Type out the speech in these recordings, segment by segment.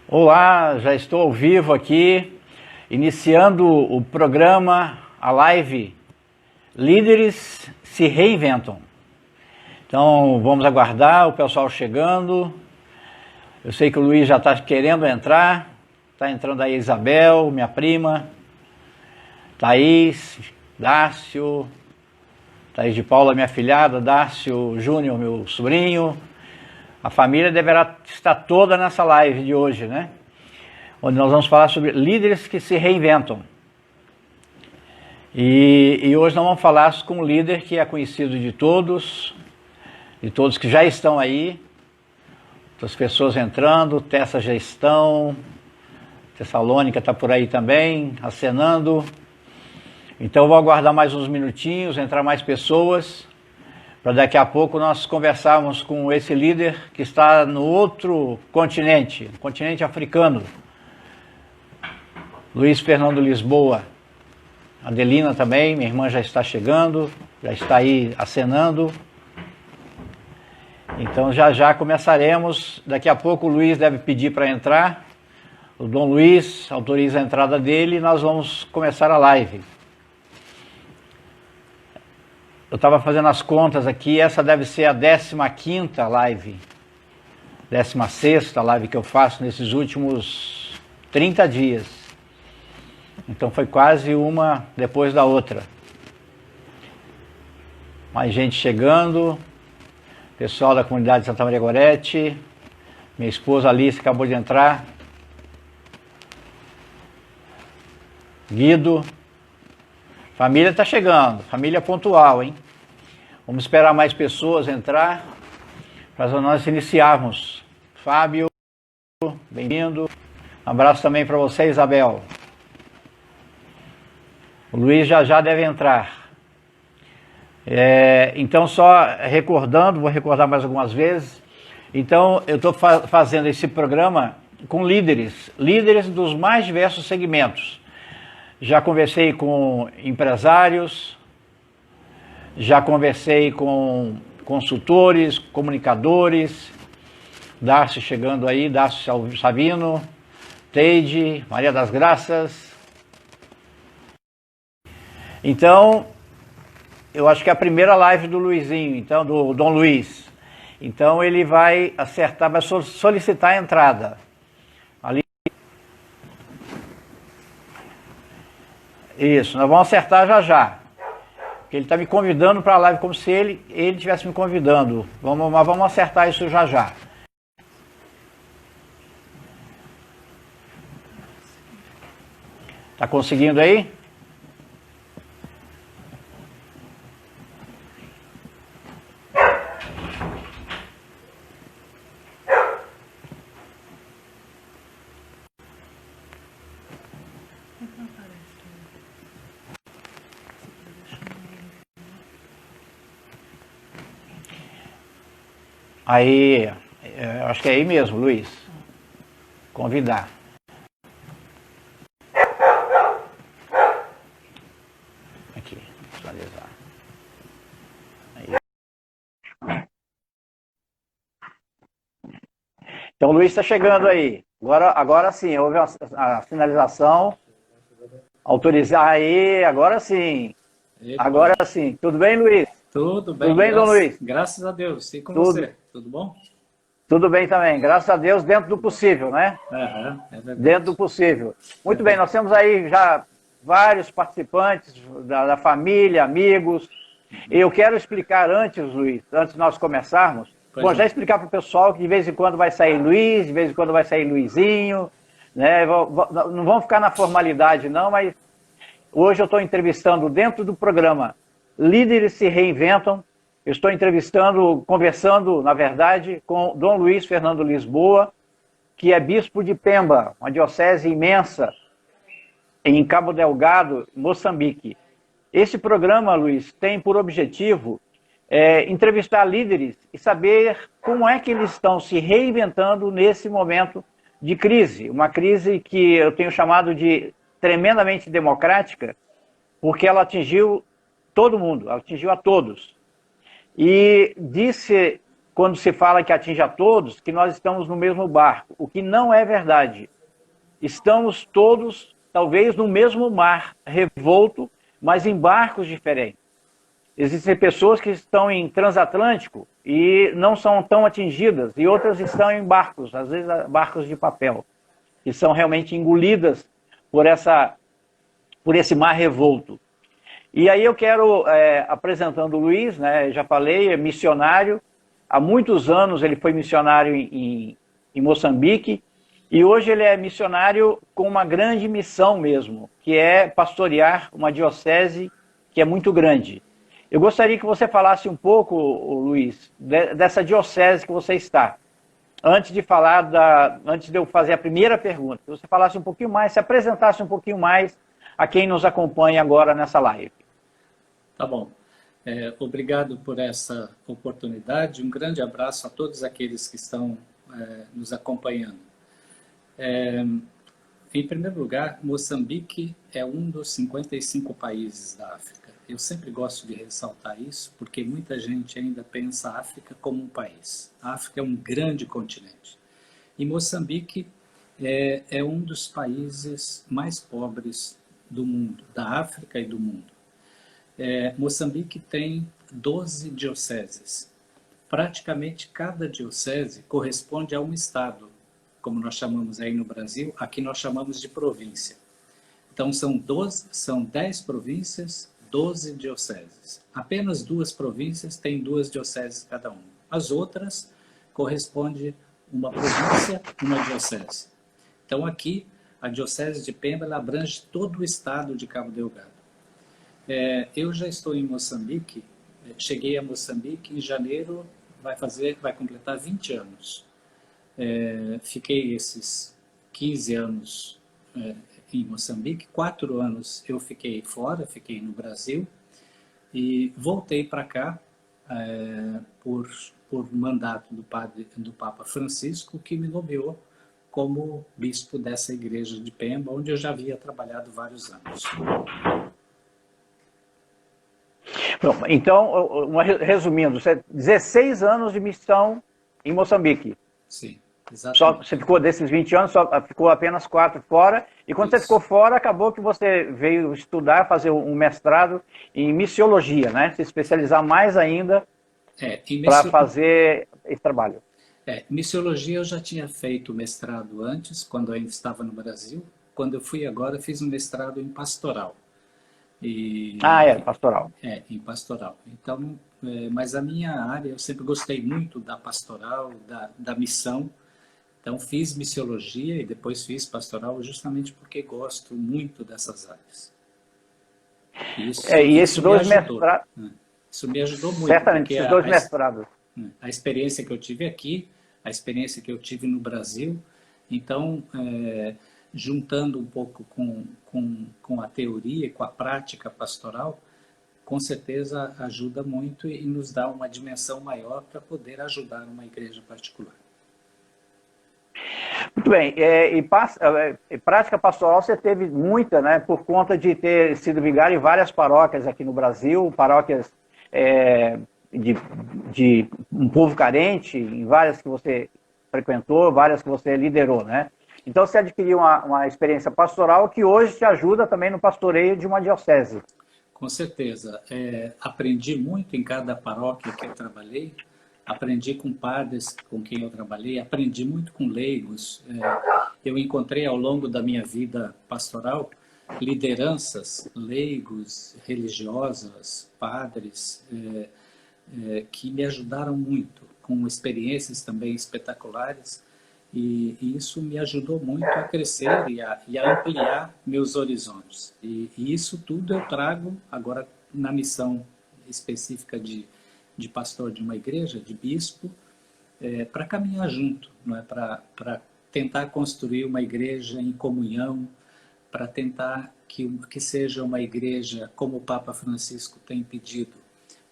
Olá, já estou ao vivo aqui, iniciando o programa, a live Líderes se Reinventam. Então vamos aguardar o pessoal chegando. Eu sei que o Luiz já está querendo entrar, está entrando aí a Isabel, minha prima, Thaís, Dácio, Thaís de Paula, minha filhada, Dácio Júnior, meu sobrinho. A família deverá estar toda nessa live de hoje, né? Onde nós vamos falar sobre líderes que se reinventam. E hoje nós vamos falar com um líder que é conhecido de todos que já estão aí. As pessoas entrando, Tessa já estão, Tessalônica está por aí também, acenando. Então eu vou aguardar mais uns minutinhos, entrar mais pessoas, para daqui a pouco nós conversarmos com esse líder que está no outro continente, no continente africano. Luiz Fernando Lisboa, Adelina também, minha irmã já está chegando, já está aí acenando. Então já começaremos, daqui a pouco o Luiz deve pedir para entrar, o Dom Luiz autoriza a entrada dele e nós vamos começar a live. Eu estava fazendo as contas aqui, essa deve ser a 15ª live, 16ª live que eu faço nesses últimos 30 dias. Então foi quase uma depois da outra. Mais gente chegando, pessoal da comunidade de Santa Maria Gorete, minha esposa Alice acabou de entrar, Guido. Família está chegando, família pontual, hein? Vamos esperar mais pessoas entrar para nós iniciarmos. Fábio, bem-vindo. Um abraço também para você, Isabel. O Luiz já deve entrar. Então, só recordando, vou recordar mais algumas vezes. Então, eu estou fazendo esse programa com líderes dos mais diversos segmentos. Já conversei com empresários, já conversei com consultores, comunicadores, Darcy chegando aí, Darcy Savino, Teide, Maria das Graças. Então, eu acho que é a primeira live do Luizinho, então, do Dom Luiz. Então ele vai acertar, vai solicitar a entrada. Isso, nós vamos acertar já. Porque ele está me convidando para a live como se ele estivesse me convidando. Mas vamos acertar isso já. Está conseguindo aí? Aí, acho que é aí mesmo, Luiz. Convidar. Aqui, visualizar. Aí. Então o Luiz está chegando aí. Agora sim, houve a sinalização. Autorizar aí, agora sim. Eita. Agora sim. Tudo bem, Luiz? Tudo bem, Tudo bem, Dom Luiz? Graças a Deus. E com você? Tudo bom? Tudo bem também, graças a Deus, dentro do possível, né? É verdade. Dentro do possível. Muito bem, nós temos aí já vários participantes da família, amigos. Eu quero explicar antes, Luiz, antes de nós começarmos, já explicar para o pessoal que de vez em quando vai sair Luiz, de vez em quando vai sair Luizinho, né? Não vamos ficar na formalidade não, mas hoje eu estou entrevistando dentro do programa Líderes se Reinventam. Eu estou conversando, na verdade, com Dom Luiz Fernando Lisboa, que é bispo de Pemba, uma diocese imensa, em Cabo Delgado, Moçambique. Esse programa, Luiz, tem por objetivo entrevistar líderes e saber como é que eles estão se reinventando nesse momento de crise. Uma crise que eu tenho chamado de tremendamente democrática, porque ela atingiu todo mundo, ela atingiu a todos. E disse quando se fala que atinge a todos, que nós estamos no mesmo barco, o que não é verdade. Estamos todos, talvez, no mesmo mar revolto, mas em barcos diferentes. Existem pessoas que estão em transatlântico e não são tão atingidas, e outras estão em barcos, às vezes barcos de papel, que são realmente engolidas por esse mar revolto. E aí eu quero, apresentando o Luiz, né, já falei, é missionário, há muitos anos ele foi missionário em Moçambique, e hoje ele é missionário com uma grande missão mesmo, que é pastorear uma diocese que é muito grande. Eu gostaria que você falasse um pouco, Luiz, dessa diocese que você está. Antes de eu fazer a primeira pergunta, que você falasse um pouquinho mais, se apresentasse um pouquinho mais a quem nos acompanha agora nessa live. Tá bom. Obrigado por essa oportunidade. Um grande abraço a todos aqueles que estão nos acompanhando. Em primeiro lugar, Moçambique é um dos 55 países da África. Eu sempre gosto de ressaltar isso, porque muita gente ainda pensa a África como um país. A África é um grande continente. E Moçambique é um dos países mais pobres do mundo, da África e do mundo. Moçambique tem 12 dioceses. Praticamente cada diocese corresponde a um estado, como nós chamamos aí no Brasil, aqui nós chamamos de província. Então são 10 províncias, 12 dioceses. Apenas 2 províncias têm 2 dioceses cada uma. As outras correspondem uma província, uma diocese. Então aqui a diocese de Pemba ela abrange todo o estado de Cabo Delgado. Eu já estou em Moçambique, cheguei a Moçambique em janeiro, vai completar 20 anos. Fiquei esses 15 anos em Moçambique, 4 anos eu fiquei fora, fiquei no Brasil e voltei para cá por mandato do Papa Francisco, que me nomeou como bispo dessa igreja de Pemba, onde eu já havia trabalhado vários anos. Então, resumindo, 16 anos de missão em Moçambique. Sim, exatamente. Você ficou desses 20 anos, ficou apenas 4 fora, e quando você ficou fora, acabou que você veio estudar, fazer um mestrado em missiologia, né? Se especializar mais ainda para fazer esse trabalho. Missiologia eu já tinha feito mestrado antes, quando eu ainda estava no Brasil. Quando eu fui agora, fiz um mestrado em pastoral. Pastoral. Em pastoral. Então, mas a minha área, eu sempre gostei muito da pastoral, da missão. Então, fiz missiologia e depois fiz pastoral justamente porque gosto muito dessas áreas. E esses dois mestrados... Isso me ajudou muito. Certamente, esses dois mestrados. A experiência que eu tive aqui, a experiência que eu tive no Brasil, então... juntando um pouco com a teoria e com a prática pastoral, com certeza ajuda muito e nos dá uma dimensão maior para poder ajudar uma igreja particular. Muito bem. Prática pastoral você teve muita, né, por conta de ter sido vigário em várias paróquias aqui no Brasil, paróquias de um povo carente, em várias que você frequentou, várias que você liderou, né? Então, você adquiriu uma experiência pastoral que hoje te ajuda também no pastoreio de uma diocese. Com certeza. Aprendi muito em cada paróquia que eu trabalhei, aprendi com padres com quem eu trabalhei, aprendi muito com leigos. Eu encontrei ao longo da minha vida pastoral lideranças, leigos, religiosas, padres, que me ajudaram muito, com experiências também espetaculares. E isso me ajudou muito a crescer e a ampliar meus horizontes. E isso tudo eu trago agora na missão específica de pastor de uma igreja, de bispo, para caminhar junto, não é? Para tentar construir uma igreja em comunhão, para tentar que seja uma igreja, como o Papa Francisco tem pedido,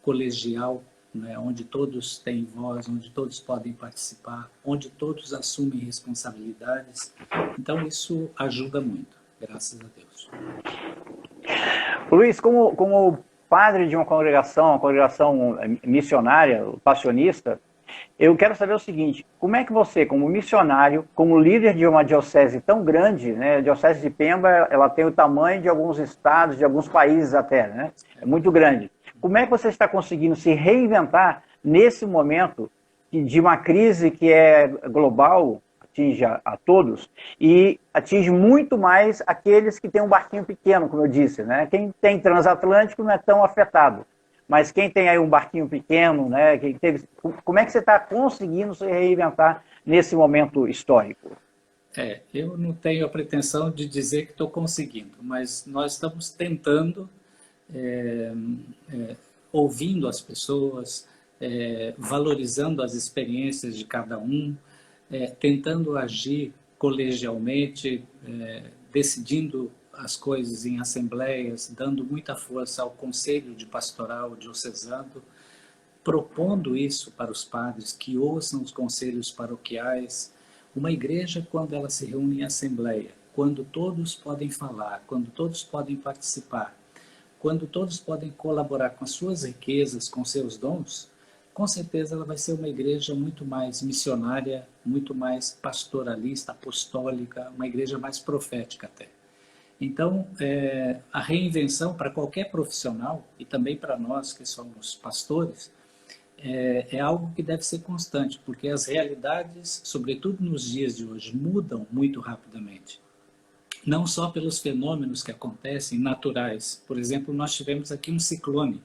colegial, né, onde todos têm voz, onde todos podem participar, onde todos assumem responsabilidades. Então, isso ajuda muito, graças a Deus. Luiz, como padre de uma congregação missionária, passionista, Eu quero saber o seguinte, como é que você, como missionário, como líder de uma diocese tão grande, né, a diocese de Pemba, ela tem o tamanho de alguns estados, de alguns países até, né, é muito grande. Como é que você está conseguindo se reinventar nesse momento de uma crise que é global, atinge a todos, e atinge muito mais aqueles que têm um barquinho pequeno, como eu disse, né? Quem tem transatlântico não é tão afetado. Mas quem tem aí um barquinho pequeno, né? Como é que você está conseguindo se reinventar nesse momento histórico? Eu não tenho a pretensão de dizer que estou conseguindo, mas nós estamos tentando, é, ouvindo as pessoas, valorizando as experiências de cada um, tentando agir colegialmente, decidindo as coisas em assembleias, dando muita força ao Conselho de Pastoral Diocesano, propondo isso para os padres, que ouçam os conselhos paroquiais. Uma igreja, quando ela se reúne em assembleia, quando todos podem falar, quando todos podem participar, quando todos podem colaborar com as suas riquezas, com seus dons, com certeza ela vai ser uma igreja muito mais missionária, muito mais pastoralista, apostólica, uma igreja mais profética até. Então, a reinvenção para qualquer profissional, e também para nós que somos pastores, é algo que deve ser constante, porque as realidades, sobretudo nos dias de hoje, mudam muito rapidamente. Não só pelos fenômenos que acontecem, naturais. Por exemplo, nós tivemos aqui um ciclone,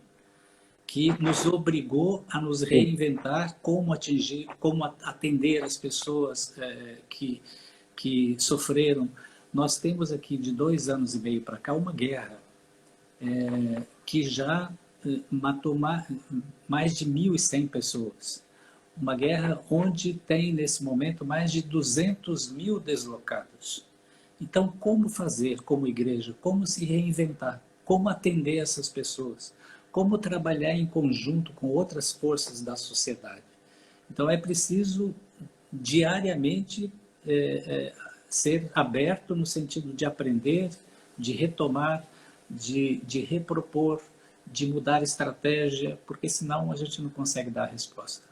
que nos obrigou a nos reinventar como atingir, como atender as pessoas que sofreram. Nós temos aqui de 2 anos e meio para cá uma guerra que já matou mais de 1.100 pessoas. Uma guerra onde tem, nesse momento, mais de 200 mil deslocados. Então, como fazer como igreja? Como se reinventar? Como atender essas pessoas? Como trabalhar em conjunto com outras forças da sociedade? Então, é preciso, diariamente, ser aberto no sentido de aprender, de retomar, de repropor, de mudar estratégia, porque senão a gente não consegue dar a resposta.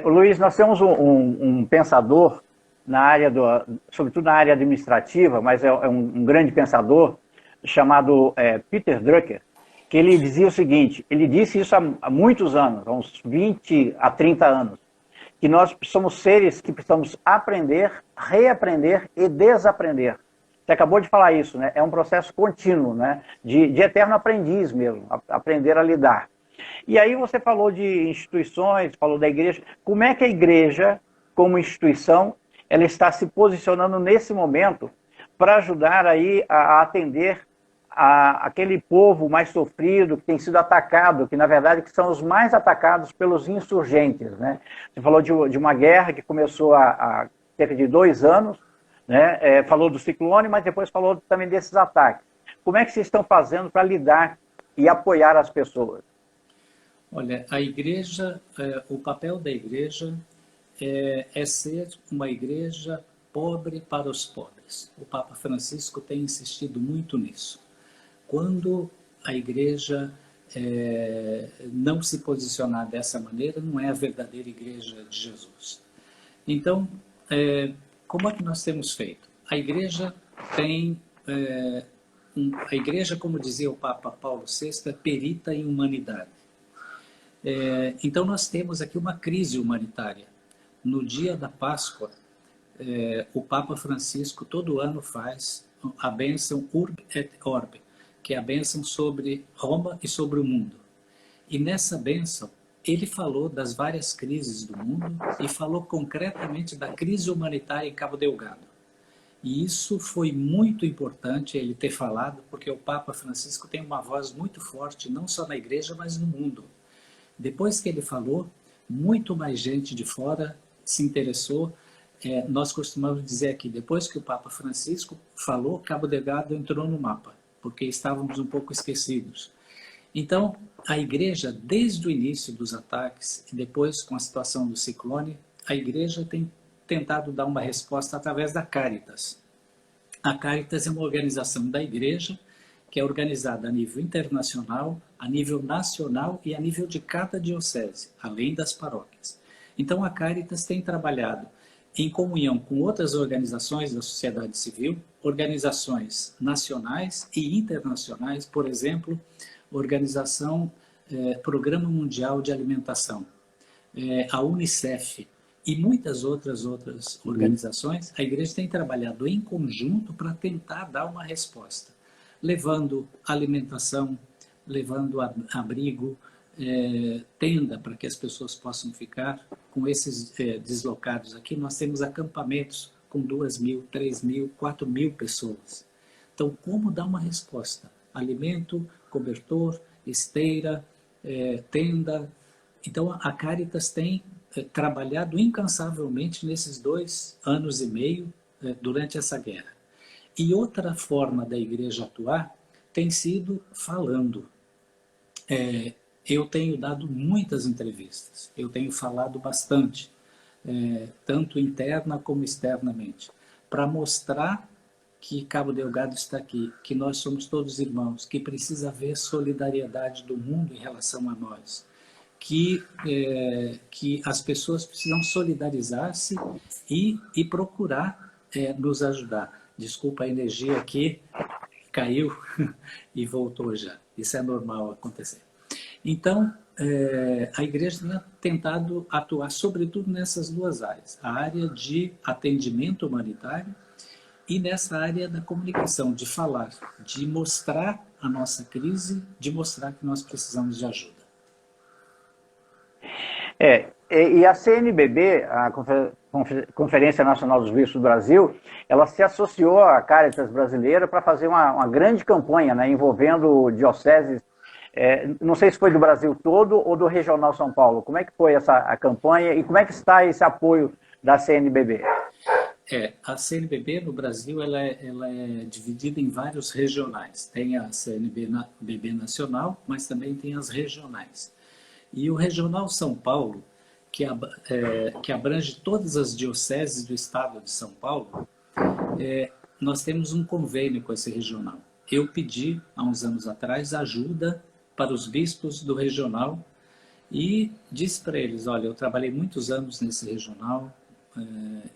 Luiz, nós temos um pensador na área sobretudo na área administrativa, mas é um grande pensador chamado Peter Drucker, que ele dizia o seguinte, ele disse isso há muitos anos, há uns 20 a 30 anos, que nós somos seres que precisamos aprender, reaprender e desaprender. Você acabou de falar isso, né? É um processo contínuo, né? De eterno aprendiz mesmo, aprender a lidar. E aí você falou de instituições, falou da igreja. Como é que a igreja, como instituição, ela está se posicionando nesse momento para ajudar aí a atender aquele povo mais sofrido, que tem sido atacado, que na verdade que são os mais atacados pelos insurgentes, né? Você falou de uma guerra que começou há cerca de 2 anos, né? Falou do ciclone, mas depois falou também desses ataques. Como é que vocês estão fazendo para lidar e apoiar as pessoas? Olha, a igreja, o papel da igreja é ser uma igreja pobre para os pobres. O Papa Francisco tem insistido muito nisso. Quando a igreja não se posicionar dessa maneira, não é a verdadeira igreja de Jesus. Então, como é que nós temos feito? A igreja tem... a igreja, como dizia o Papa Paulo VI, é perita em humanidade. Então, nós temos aqui uma crise humanitária. No dia da Páscoa, o Papa Francisco todo ano faz a bênção Urbi et Orbi, que é a bênção sobre Roma e sobre o mundo. E nessa bênção, ele falou das várias crises do mundo e falou concretamente da crise humanitária em Cabo Delgado. E isso foi muito importante ele ter falado, porque o Papa Francisco tem uma voz muito forte, não só na igreja, mas no mundo. Depois que ele falou, muito mais gente de fora se interessou. Nós costumamos dizer aqui, depois que o Papa Francisco falou, Cabo Delgado entrou no mapa, porque estávamos um pouco esquecidos. Então, a igreja, desde o início dos ataques, e depois com a situação do ciclone, a igreja tem tentado dar uma resposta através da Caritas. A Caritas é uma organização da igreja que é organizada a nível internacional, a nível nacional e a nível de cada diocese, além das paróquias. Então, a Caritas tem trabalhado em comunhão com outras organizações da sociedade civil, organizações nacionais e internacionais, por exemplo, Programa Mundial de Alimentação, a Unicef e muitas outras organizações. A igreja tem trabalhado em conjunto para tentar dar uma resposta, levando alimentação, levando abrigo, tenda para que as pessoas possam ficar. Com esses deslocados aqui, nós temos acampamentos com 2.000, 3.000, 4.000 pessoas. Então, como dar uma resposta? Alimento, cobertor, esteira, tenda. Então, a Caritas tem trabalhado incansavelmente nesses 2 anos e meio durante essa guerra. E outra forma da igreja atuar tem sido falando. Eu tenho dado muitas entrevistas, eu tenho falado bastante, tanto interna como externamente, para mostrar que Cabo Delgado está aqui, que nós somos todos irmãos, que precisa haver solidariedade do mundo em relação a nós, que as pessoas precisam solidarizar-se e procurar nos ajudar. Desculpa, a energia aqui caiu e voltou já. Isso é normal acontecer. Então, a igreja tem tentado atuar sobretudo nessas 2 áreas. A área de atendimento humanitário e nessa área da comunicação, de falar, de mostrar a nossa crise, de mostrar que nós precisamos de ajuda. E a CNBB, a Conferência Nacional dos Bispos do Brasil, ela se associou à Caritas Brasileira para fazer uma grande campanha, né, envolvendo dioceses, não sei se foi do Brasil todo ou do Regional São Paulo. Como é que foi a campanha e como é que está esse apoio da CNBB? A CNBB no Brasil ela é dividida em vários regionais. Tem a CNBB nacional, mas também tem as regionais. E o Regional São Paulo, que abrange todas as dioceses do estado de São Paulo, nós temos um convênio com esse regional. Eu pedi, há uns anos atrás, ajuda para os bispos do regional e disse para eles, olha, eu trabalhei muitos anos nesse regional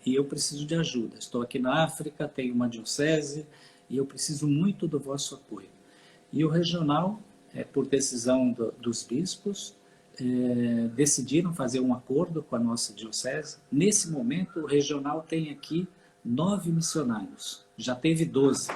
e eu preciso de ajuda. Estou aqui na África, tenho uma diocese e eu preciso muito do vosso apoio. E o regional, por decisão dos bispos, decidiram fazer um acordo com a nossa diocese. Nesse momento, o regional tem aqui 9 missionários. Já teve 12.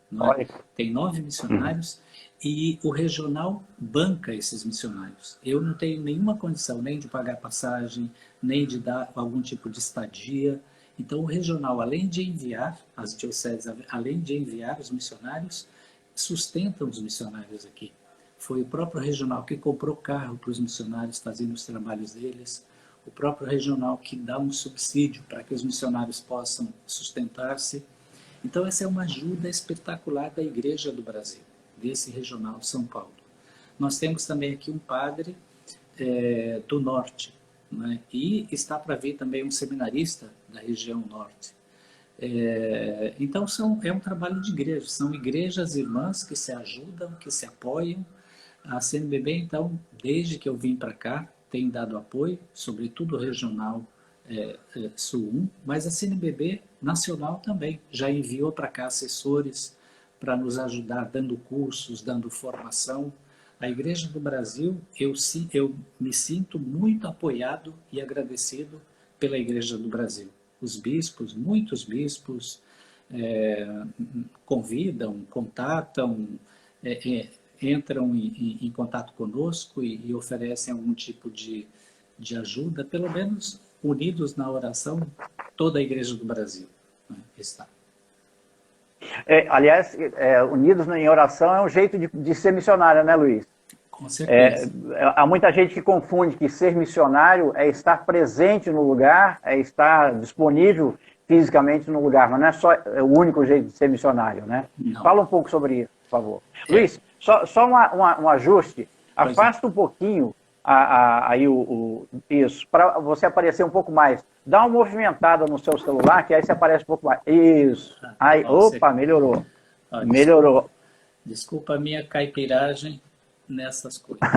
Não é? Tem 9 missionários e o regional banca esses missionários. Eu não tenho nenhuma condição nem de pagar passagem, nem de dar algum tipo de estadia. Então, o regional, além de enviar, as dioceses, além de enviar os missionários, sustentam os missionários aqui. Foi o próprio regional que comprou carro para os missionários fazendo os trabalhos deles, o próprio regional que dá um subsídio para que os missionários possam sustentar-se. Então, essa é uma ajuda espetacular da Igreja do Brasil, desse regional de São Paulo. Nós temos também aqui um padre do norte, né? E está para vir também um seminarista da região norte. Então, é um trabalho de igreja, são igrejas irmãs que se ajudam, que se apoiam. A CNBB, então, desde que eu vim para cá, tem dado apoio, sobretudo regional Sul 1, mas a CNBB nacional também já enviou para cá assessores para nos ajudar, dando cursos, dando formação. A Igreja do Brasil, eu me sinto muito apoiado e agradecido pela Igreja do Brasil. Os bispos, muitos bispos, convidam, contatam, entram em contato conosco e oferecem algum tipo de ajuda, pelo menos unidos na oração, toda a Igreja do Brasil, né, está. Aliás, unidos em oração é um jeito de ser missionário, né, Luiz? Com certeza. Há muita gente que confunde que ser missionário é estar presente no lugar, é estar disponível fisicamente no lugar, mas não é só o único jeito de ser missionário, né? Não. Fala um pouco sobre isso, por favor. Luiz, só um ajuste, afasta um pouquinho aí isso, para você aparecer um pouco mais. Dá uma movimentada no seu celular, que aí você aparece um pouco mais. Isso. Aí, opa, melhorou. Melhorou. Desculpa a minha caipiragem nessas coisas.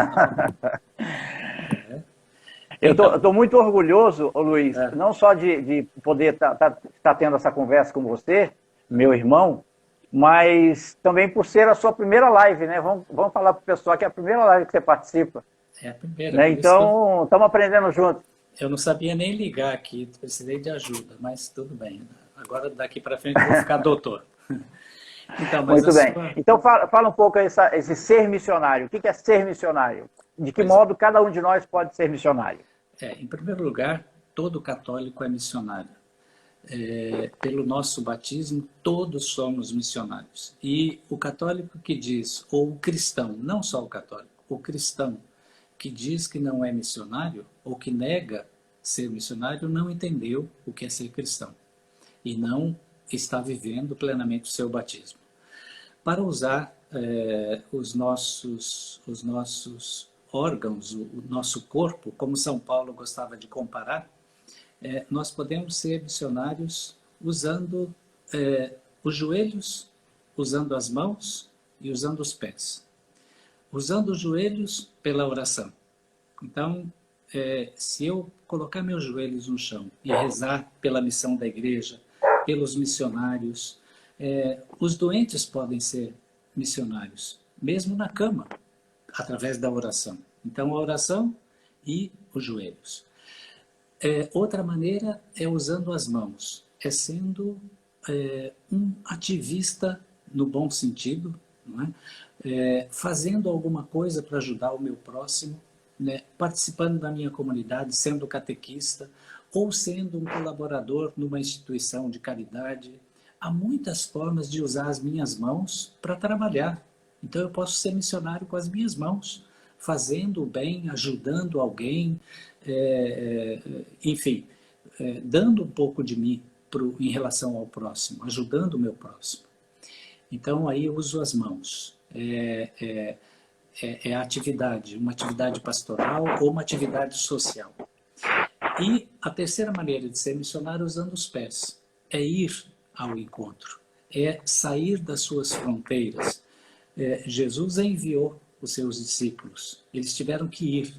Eu Então, estou muito orgulhoso, ô Luiz, é, não só de poder tá tendo essa conversa com você, meu irmão, mas também por ser a sua primeira live, né? Vamos falar para o pessoal que é a primeira live que você participa, é a primeira, né? por isso que Então, estamos aprendendo juntos. eu não sabia nem ligar aqui, precisei de ajuda, mas tudo bem. Agora, daqui para frente, eu vou ficar doutor. Então, mas a Muito bem. sua... Então, fala um pouco esse ser missionário. O que é ser missionário? De que Pois é. modo cada um de nós pode ser missionário? Em primeiro lugar, todo católico é missionário. Pelo nosso batismo, todos somos missionários. E o católico que diz, ou o cristão, não só o católico, o cristão que diz que não é missionário, ou que nega ser missionário, não entendeu o que é ser cristão. E não está vivendo plenamente o seu batismo. Para usar os nossos órgãos, o nosso corpo, como São Paulo gostava de comparar, nós podemos ser missionários usando os joelhos, usando as mãos e usando os pés. Usando os joelhos pela oração. Então, se eu colocar meus joelhos no chão e rezar pela missão da igreja, pelos missionários, os doentes podem ser missionários, mesmo na cama, através da oração. Então, a oração e os joelhos. Outra maneira é usando as mãos, sendo um ativista no bom sentido, não é? Fazendo alguma coisa para ajudar o meu próximo, né? Participando da minha comunidade, sendo catequista, ou sendo um colaborador numa instituição de caridade. Há muitas formas de usar as minhas mãos para trabalhar. Então eu posso ser missionário com as minhas mãos, fazendo o bem, ajudando alguém, enfim, dando um pouco de mim em relação ao próximo, ajudando o meu próximo. Então aí eu uso as mãos. É a atividade, uma atividade pastoral ou uma atividade social. E a terceira maneira de ser missionário é usando os pés. É ir ao encontro, é sair das suas fronteiras. Jesus enviou os seus discípulos, eles tiveram que ir,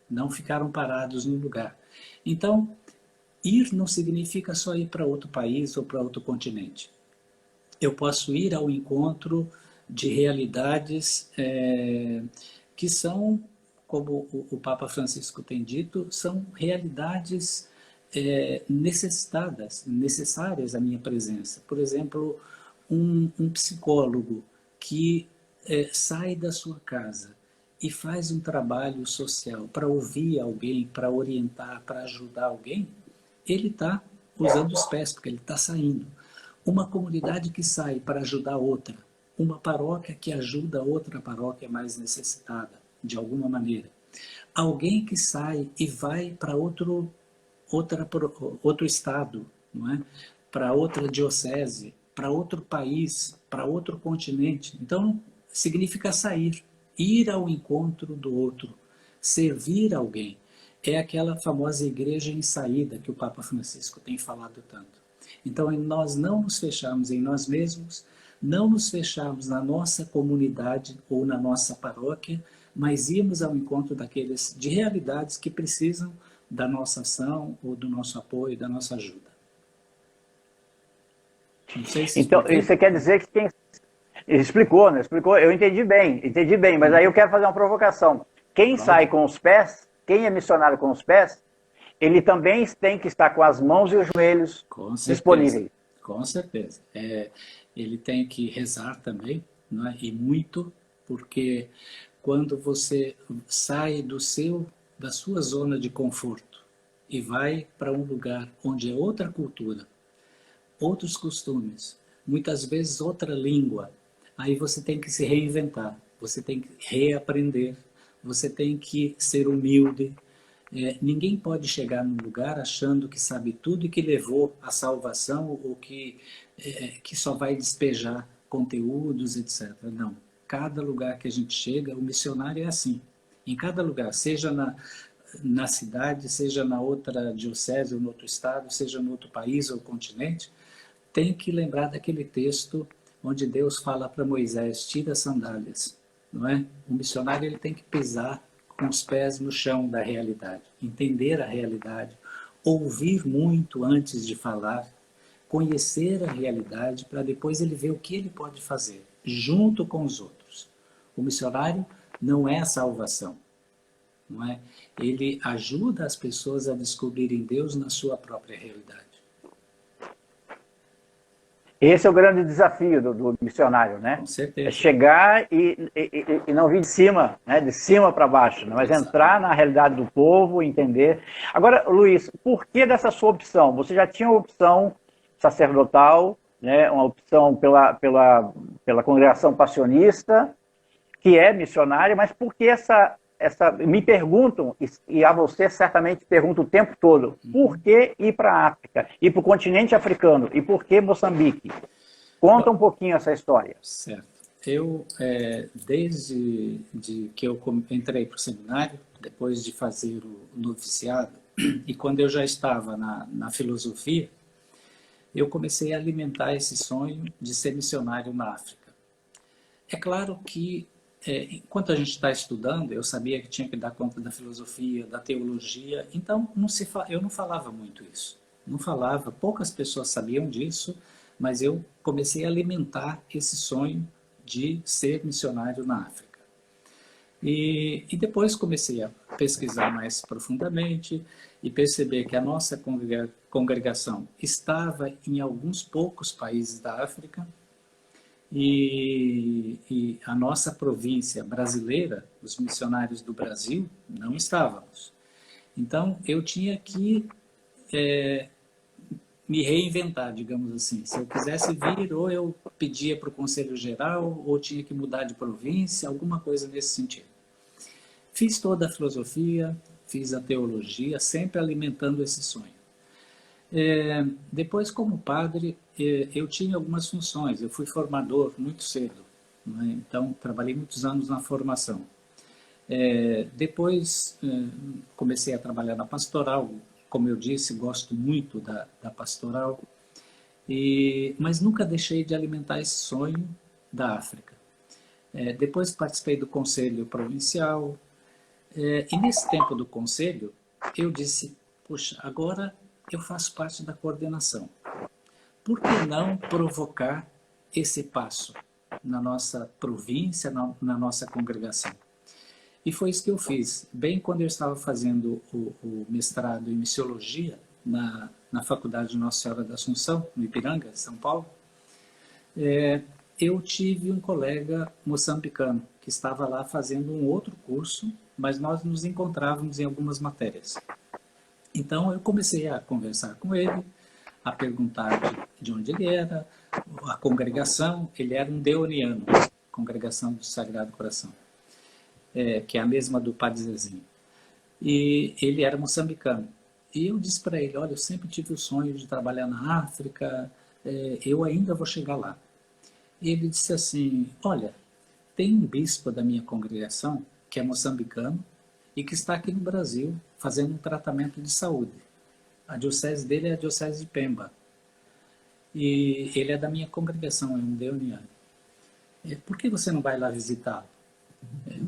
não ficaram parados no lugar. Então, ir não significa só ir para outro país ou para outro continente. Eu posso ir ao encontro de realidades que são, como o Papa Francisco tem dito, são realidades necessárias à minha presença. Por exemplo, um psicólogo que sai da sua casa e faz um trabalho social para ouvir alguém, para orientar, para ajudar alguém, ele está usando os pés, porque ele está saindo. Uma comunidade que sai para ajudar outra, uma paróquia que ajuda outra paróquia mais necessitada, de alguma maneira. Alguém que sai e vai para outro estado, não é? Para outra diocese, para outro país, para outro continente. Então, significa sair, ir ao encontro do outro, servir alguém. É aquela famosa igreja em saída que o Papa Francisco tem falado tanto. Então, nós não nos fechamos em nós mesmos, não nos fechamos na nossa comunidade ou na nossa paróquia, mas irmos ao encontro daqueles de realidades que precisam da nossa ação ou do nosso apoio, da nossa ajuda. Não sei se então, expliquei. você quer dizer que quem explicou, né? Explicou, eu entendi bem, mas aí eu quero fazer uma provocação. Quem sai com os pés, quem é missionário com os pés, ele também tem que estar com as mãos e os joelhos disponíveis. Com certeza. Ele tem que rezar também, não é? E muito, porque quando você sai da sua zona de conforto e vai para um lugar onde é outra cultura, outros costumes, muitas vezes outra língua, aí você tem que se reinventar, você tem que reaprender, você tem que ser humilde. Ninguém pode chegar num lugar achando que sabe tudo e que levou a salvação ou que só vai despejar conteúdos, etc. Não. Cada lugar que a gente chega, o missionário é assim. Em cada lugar, seja na cidade, seja na outra diocese ou no outro estado, seja no outro país ou continente, tem que lembrar daquele texto onde Deus fala para Moisés, tira as sandálias, não é? O missionário ele tem que pisar com os pés no chão da realidade, entender a realidade, ouvir muito antes de falar, conhecer a realidade para depois ele ver o que ele pode fazer, junto com os outros. O missionário não é a salvação, não é? Ele ajuda as pessoas a descobrirem Deus na sua própria realidade. Esse é o grande desafio do missionário, né? Com certeza. É chegar e não vir de cima, né? De cima para baixo, né? Mas entrar na realidade do povo, entender. Agora, Luiz, por que dessa sua opção? Você já tinha uma opção sacerdotal, né? Uma opção pela congregação passionista, que é missionária, mas por que me perguntam, e a você certamente pergunto o tempo todo, por que ir para a África, ir para o continente africano, e por que Moçambique? Conta um pouquinho essa história. Certo. Eu, desde que eu entrei para o seminário, depois de fazer o noviciado, e quando eu já estava na filosofia, eu comecei a alimentar esse sonho de ser missionário na África. É claro que enquanto a gente está estudando, eu sabia que tinha que dar conta da filosofia, da teologia, então eu não falava muito isso. Não falava, poucas pessoas sabiam disso, mas eu comecei a alimentar esse sonho de ser missionário na África. E depois comecei a pesquisar mais profundamente e perceber que a nossa congregação estava em alguns poucos países da África, e a nossa província brasileira, os missionários do Brasil, não estávamos. Então, eu tinha que me reinventar, digamos assim. Se eu quisesse vir, ou eu pedia para o Conselho Geral, ou tinha que mudar de província, alguma coisa nesse sentido. Fiz toda a filosofia, fiz a teologia, sempre alimentando esse sonho. Depois, como padre, eu tinha algumas funções. Eu fui formador muito cedo, né? Então trabalhei muitos anos na formação. Depois comecei a trabalhar na pastoral. Como eu disse, gosto muito da pastoral, mas nunca deixei de alimentar esse sonho da África. Depois participei do conselho provincial, e nesse tempo do conselho eu disse, puxa, agora eu faço parte da coordenação. Por que não provocar esse passo na nossa província, na nossa congregação? E foi isso que eu fiz. Bem quando eu estava fazendo o mestrado em missiologia na Faculdade de Nossa Senhora da Assunção, no Ipiranga, São Paulo, eu tive um colega moçambicano que estava lá fazendo um outro curso, mas nós nos encontrávamos em algumas matérias. Então eu comecei a conversar com ele, a perguntar de onde ele era, a congregação. Ele era um deoniano, Congregação do Sagrado Coração, que é a mesma do Padre Zezinho. E ele era moçambicano. E eu disse para ele, olha, eu sempre tive o sonho de trabalhar na África, eu ainda vou chegar lá. E ele disse assim, olha, tem um bispo da minha congregação que é moçambicano e que está aqui no Brasil fazendo um tratamento de saúde. A diocese dele é a diocese de Pemba. E ele é da minha congregação, é um deoniano. Por que você não vai lá visitá-lo?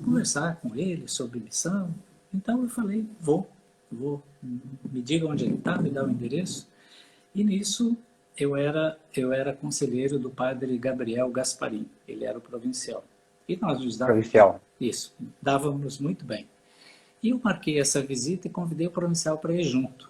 Conversar com ele sobre missão. Então eu falei, vou. Me diga onde ele está, me dá o endereço. E nisso eu era conselheiro do padre Gabriel Gasparim. Ele era o provincial. E nós nos dávamos muito bem. E eu marquei essa visita e convidei o provincial para ir junto.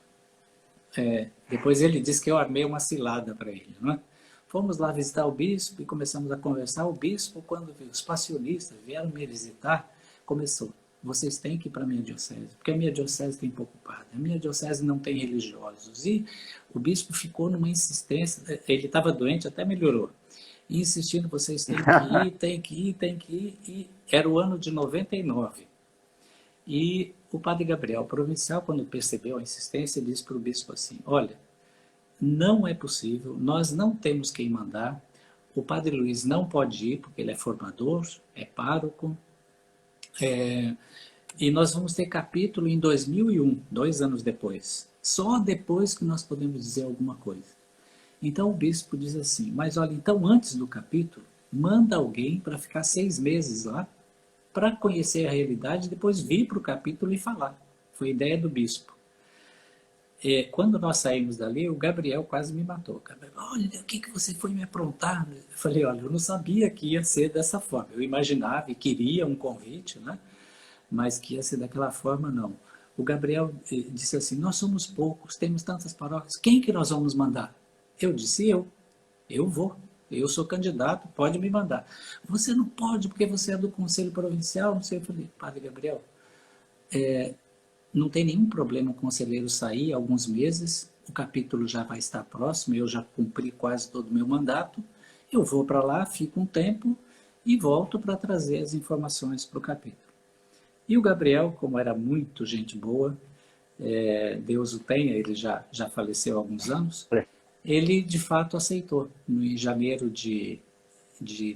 Depois ele disse que eu armei uma cilada para ele, não é? Fomos lá visitar o bispo e começamos a conversar. O bispo, quando os passionistas vieram me visitar, começou, vocês têm que ir para a minha diocese, porque a minha diocese tem pouco padre, a minha diocese não tem religiosos. E o bispo ficou numa insistência, ele estava doente, até melhorou, e insistindo, vocês têm que ir, tem que ir, e era o ano de 99. E o padre Gabriel, provincial, quando percebeu a insistência, disse para o bispo assim, olha, não é possível, nós não temos quem mandar, o padre Luiz não pode ir, porque ele é formador, é pároco, e nós vamos ter capítulo em 2001, 2 anos depois. Só depois que nós podemos dizer alguma coisa. Então o bispo diz assim, mas olha, então antes do capítulo, manda alguém para ficar 6 meses lá, para conhecer a realidade, depois vir para o capítulo e falar. Foi a ideia do bispo. Quando nós saímos dali, o Gabriel quase me matou. Gabriel, olha, o que você foi me aprontar? Eu falei, olha, eu não sabia que ia ser dessa forma. Eu imaginava e queria um convite, né? Mas que ia ser daquela forma, não. O Gabriel disse assim, nós somos poucos, temos tantas paróquias, quem que nós vamos mandar? Eu disse, eu vou. Eu sou candidato, pode me mandar. Você não pode, porque você é do Conselho Provincial, não sei. Eu falei, Padre Gabriel, não tem nenhum problema o conselheiro sair alguns meses, o capítulo já vai estar próximo, eu já cumpri quase todo o meu mandato, eu vou para lá, fico um tempo e volto para trazer as informações para o capítulo. E o Gabriel, como era muito gente boa, Deus o tenha, ele já faleceu há alguns anos, ele de fato aceitou. Em janeiro de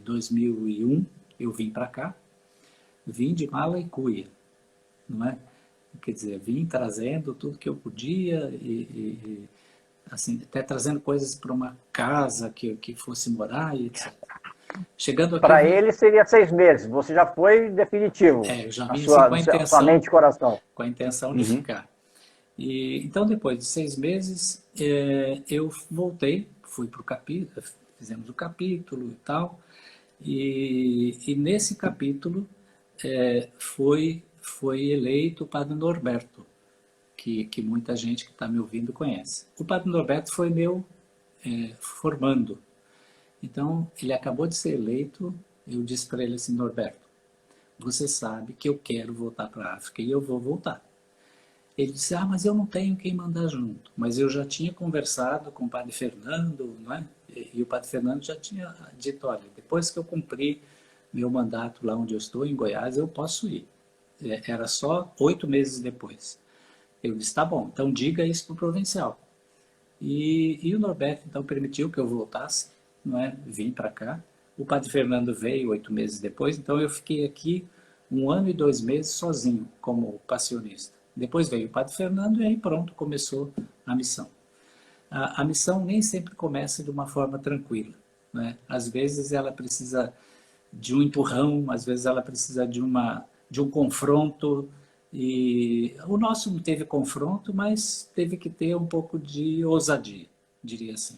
2001, eu vim para cá, vim de mala e cuia, não é? Quer dizer, vim trazendo tudo que eu podia e assim, até trazendo coisas para uma casa que fosse morar e etc. Chegando aqui... Para ele seria 6 meses, você já foi definitivo. Eu já vim assim, com a intenção, sua mente e coração. Com a intenção de ficar. E, então, depois de 6 meses, eu voltei, fui para o capítulo, fizemos o capítulo e tal, e nesse capítulo foi eleito o Padre Norberto, que muita gente que está me ouvindo conhece. O Padre Norberto foi meu formando. Então, ele acabou de ser eleito, eu disse para ele assim, Norberto, você sabe que eu quero voltar para a África e eu vou voltar. Ele disse, mas eu não tenho quem mandar junto. Mas eu já tinha conversado com o Padre Fernando, não é? E o Padre Fernando já tinha dito, olha, depois que eu cumprir meu mandato lá onde eu estou, em Goiás, eu posso ir. Era só 8 meses depois. Eu disse, tá bom, então diga isso para o provincial. E o Norberto, então, permitiu que eu voltasse, não é? Vim para cá. O Padre Fernando veio 8 meses depois, então eu fiquei aqui 1 ano e 2 meses sozinho, como passionista. Depois veio o Padre Fernando e aí pronto, começou a missão. A missão nem sempre começa de uma forma tranquila, né? Às vezes ela precisa de um empurrão, às vezes ela precisa de um confronto, e o nosso não teve confronto, mas teve que ter um pouco de ousadia, diria assim.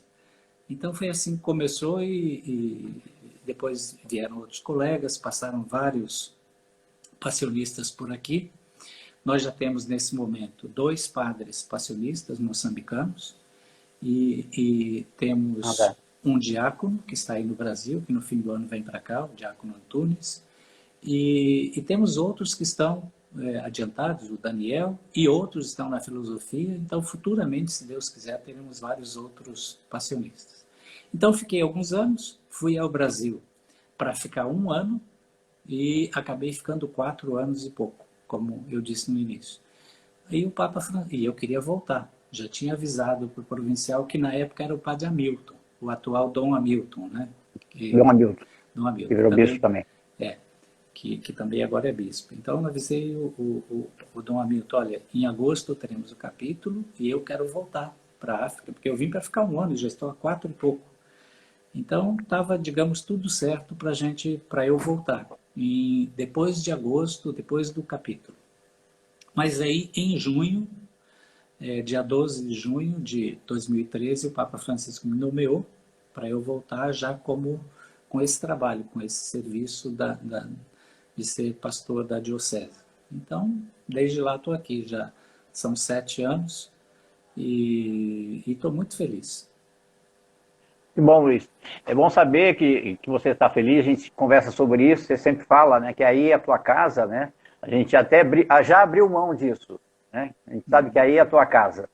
Então foi assim que começou e depois vieram outros colegas, passaram vários passionistas por aqui. Nós já temos nesse momento 2 padres passionistas moçambicanos e temos um diácono que está aí no Brasil, que no fim do ano vem para cá, o diácono Antunes, e temos outros que estão adiantados, o Daniel, e outros estão na filosofia, então futuramente, se Deus quiser, teremos vários outros passionistas. Então fiquei alguns anos, fui ao Brasil para ficar 1 ano e acabei ficando 4 anos e pouco, como eu disse no início. Aí o Papa e eu queria voltar. Já tinha avisado para o provincial que na época era o Padre Hamilton, o atual Dom Hamilton, né? Dom Hamilton. Dom Hamilton. Que virou bispo também. Que também agora é bispo. Então eu avisei o Dom Hamilton, olha, em agosto teremos o capítulo e eu quero voltar para a África, porque eu vim para ficar 1 ano e já estou há 4 e pouco. Então estava, digamos, tudo certo para eu voltar. E depois de agosto, depois do capítulo. Mas aí, em junho, dia 12 de junho de 2013, o Papa Francisco me nomeou para eu voltar já com esse trabalho, com esse serviço de ser pastor da diocese. Então, desde lá estou aqui, já são 7 anos e estou muito feliz. Que bom, Luiz. É bom saber que você está feliz, a gente conversa sobre isso, você sempre fala, né, que aí é a tua casa, né? A gente até já abriu mão disso, né? A gente sabe que aí é a tua casa.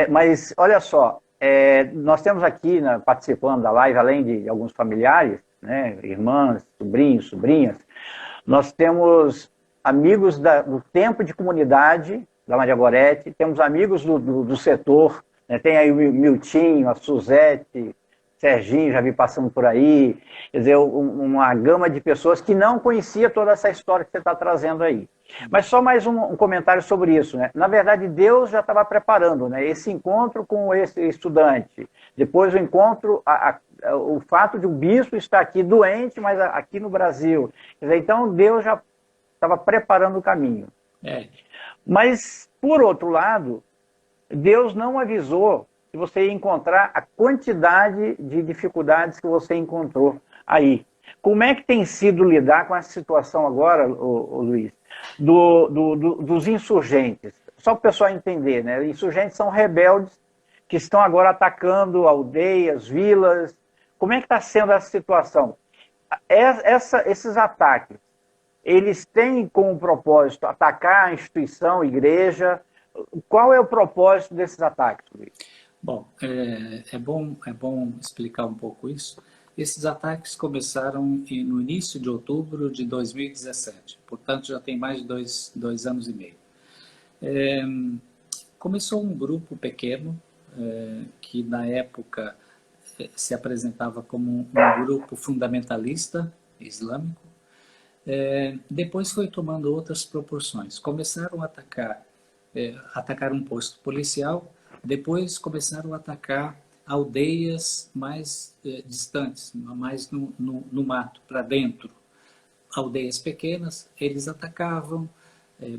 Mas, olha só, nós temos aqui, né, participando da live, além de alguns familiares, né, irmãs, sobrinhos, sobrinhas, nós temos amigos do tempo de comunidade da Maria Gorete, temos amigos do setor, né, tem aí o Miltinho, a Suzete, Serginho, já vi passando por aí, quer dizer, uma gama de pessoas que não conhecia toda essa história que você está trazendo aí. Mas só mais um comentário sobre isso, né? Na verdade, Deus já estava preparando, né, esse encontro com esse estudante, depois o encontro, o fato de um bispo estar aqui doente, mas aqui no Brasil. Quer dizer, então, Deus já estava preparando o caminho. Mas, por outro lado, Deus não avisou que você ia encontrar a quantidade de dificuldades que você encontrou aí. Como é que tem sido lidar com essa situação agora, Luiz, dos insurgentes? Só para o pessoal entender, né? Insurgentes são rebeldes que estão agora atacando aldeias, vilas. Como é que está sendo essa situação? Esses ataques, eles têm como propósito atacar a instituição, a igreja? Qual é o propósito desses ataques, Luiz? Bom, é bom explicar um pouco isso. Esses ataques começaram no início de outubro de 2017, portanto já tem mais de dois anos e meio. Começou um grupo pequeno, que na época se apresentava como um grupo fundamentalista islâmico. Depois foi tomando outras proporções. Começaram a atacar um posto policial, depois começaram a atacar aldeias mais distantes, mais no mato, para dentro. Aldeias pequenas, eles atacavam,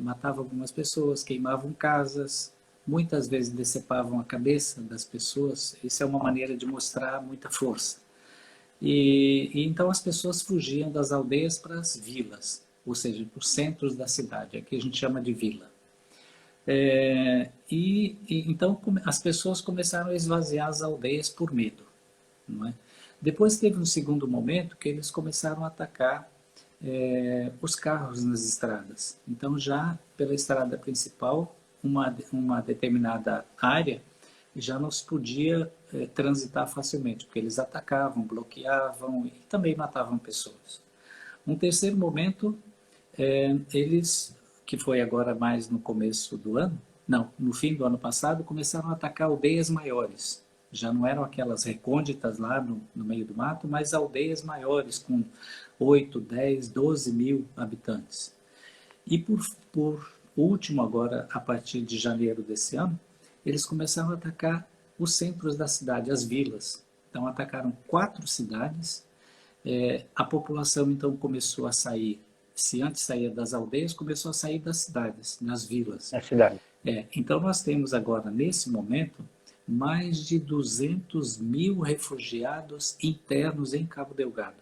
matavam algumas pessoas, queimavam casas, muitas vezes decepavam a cabeça das pessoas. Isso é uma maneira de mostrar muita força. E então as pessoas fugiam das aldeias para as vilas, ou seja, para os centros da cidade, aqui a gente chama de vila. Então as pessoas começaram a esvaziar as aldeias por medo, não é? Depois teve um segundo momento que eles começaram a atacar os carros nas estradas. Então já pela estrada principal, uma determinada área já não se podia transitar facilmente, porque eles atacavam, bloqueavam e também matavam pessoas. Um terceiro momento, eles, que foi agora mais no começo do ano, não, no fim do ano passado, começaram a atacar aldeias maiores. Já não eram aquelas recônditas lá no meio do mato, mas aldeias maiores, com 8, 10, 12 mil habitantes. E por último agora, a partir de janeiro desse ano, eles começaram a atacar os centros da cidade, as vilas. Então atacaram 4 cidades, a população então começou a sair, se antes saía das aldeias, começou a sair das cidades, das vilas. Na cidade. Então nós temos agora, nesse momento, mais de 200 mil refugiados internos em Cabo Delgado.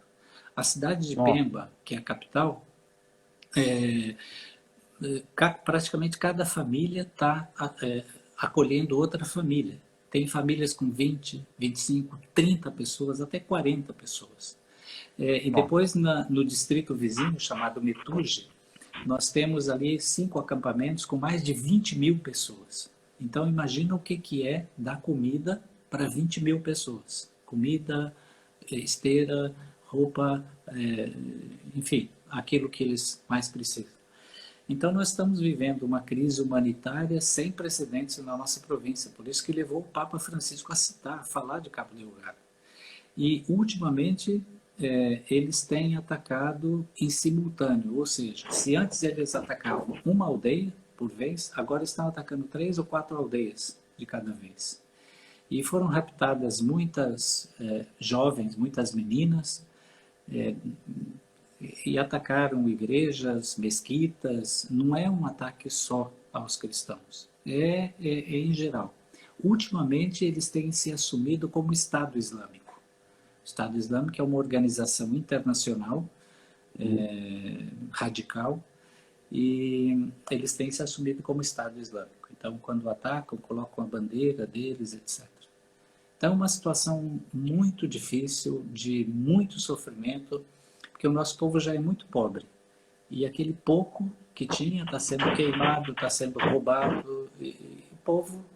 A cidade de Pemba, que é a capital, praticamente cada família está acolhendo outra família. Tem famílias com 20, 25, 30 pessoas, até 40 pessoas. E depois, no distrito vizinho, chamado Metuge, nós temos ali 5 acampamentos com mais de 20 mil pessoas. Então, imagina o que é dar comida para 20 mil pessoas. Comida, esteira, roupa, enfim, aquilo que eles mais precisam. Então, nós estamos vivendo uma crise humanitária sem precedentes na nossa província. Por isso que levou o Papa Francisco a falar de Cabo Delgado. E, ultimamente, eles têm atacado em simultâneo. Ou seja, se antes eles atacavam uma aldeia por vez, agora estão atacando 3 ou 4 aldeias de cada vez. E foram raptadas muitas jovens, muitas meninas, e atacaram igrejas, mesquitas. Não é um ataque só aos cristãos, é em geral. Ultimamente eles têm se assumido como Estado Islâmico. O Estado Islâmico é uma organização internacional radical, e eles têm se assumido como Estado Islâmico. Então, quando atacam, colocam a bandeira deles, etc. Então, é uma situação muito difícil, de muito sofrimento, porque o nosso povo já é muito pobre. E aquele pouco que tinha está sendo queimado, está sendo roubado. E